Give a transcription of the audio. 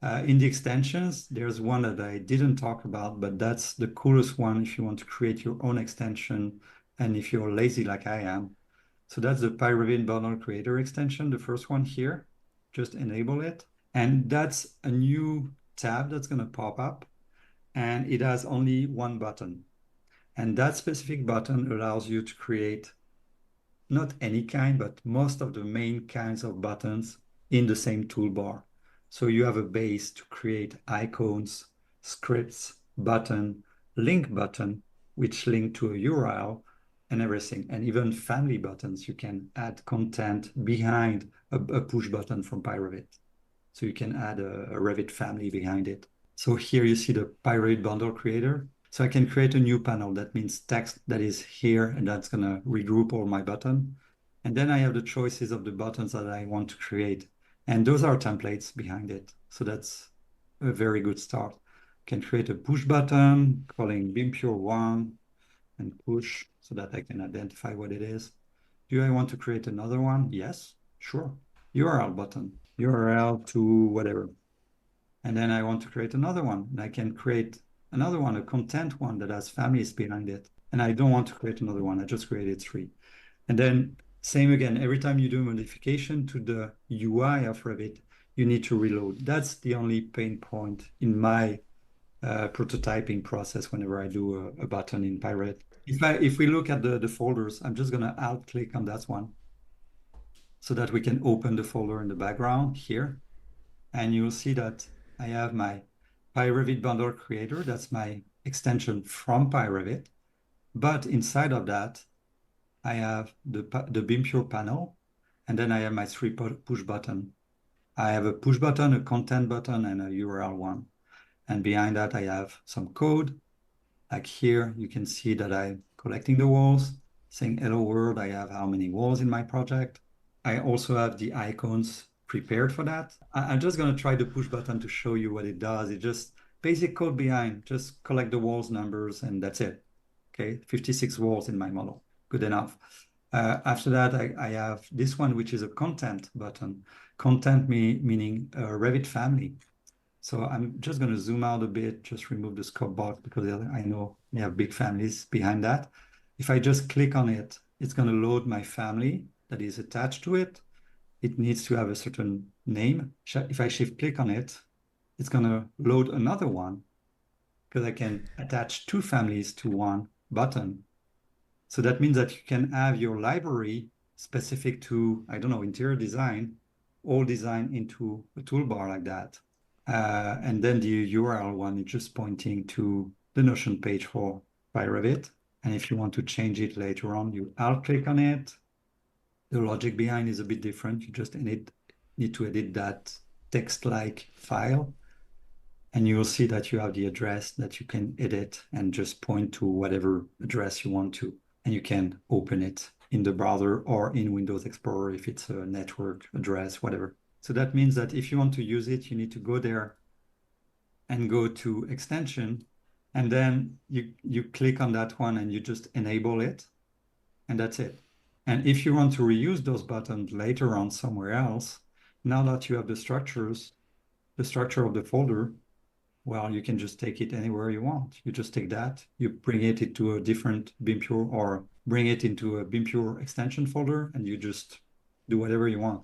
In the extensions, there's one that I didn't talk about, but that's the coolest one if you want to create your own extension and if you're lazy like I am. So that's the pyRevit Bundle Creator extension, the first one here. Just enable it. And that's a new tab that's going to pop up. And it has only one button. And that specific button allows you to create not any kind, but most of the main kinds of buttons in the same toolbar. So you have a base to create icons, scripts, button, link button, which link to a URL and everything. And even family buttons, you can add content behind a push button from pyRevit. So you can add a Revit family behind it. So here you see the pyRevit bundle creator. So I can create a new panel. That means text that is here, and that's going to regroup all my buttons. And then I have the choices of the buttons that I want to create. And those are templates behind it. So that's a very good start. I can create a push button calling BIM Pure 1 and push so that I can identify what it is. Do I want to create another one? Yes, sure. URL button, URL to whatever. And then I want to create another one. And I can create another one, a content one that has families behind it. And I don't want to create another one. I just created 3. And then same again, every time you do a modification to the UI of Revit, you need to reload. That's the only pain point in my prototyping process whenever I do a button in pyRevit. If we look at the folders, I'm just going to alt click on that one so that we can open the folder in the background here. And you'll see that I have my pyRevit bundle creator. That's my extension from pyRevit. But inside of that, I have the BIM Pure panel, and then I have my 3 push button. I have a push button, a content button, and a URL one. And behind that, I have some code. Like here, you can see that I'm collecting the walls, saying hello world. I have how many walls in my project. I also have the icons prepared for that. I'm just going to try the push button to show you what it does. It just basic code behind, just collect the walls numbers, and that's it. Okay, 56 walls in my model. Good enough. After that, I have this one, which is a content button. Content meaning a Revit family. So I'm just going to zoom out a bit, just remove the scope box because I know we have big families behind that. If I just click on it, it's going to load my family that is attached to it. It needs to have a certain name. If I shift click on it, it's going to load another one because I can attach 2 families to one button. So that means that you can have your library specific to, I don't know, interior design, all design into a toolbar like that. And then the URL one is just pointing to the Notion page for pyRevit. And if you want to change it later on, you alt click on it. The logic behind is a bit different. You just need to edit that text-like file. And you will see that you have the address that you can edit and just point to whatever address you want to. And you can open it in the browser or in Windows Explorer if it's a network address, whatever. So that means that if you want to use it, you need to go there and go to extension. And then you click on that one and you just enable it. And that's it. And if you want to reuse those buttons later on somewhere else, now that you have the structure of the folder, well, you can just take it anywhere you want. You just take that, you bring it into a different BIM Pure or bring it into a BIM Pure extension folder, and you just do whatever you want.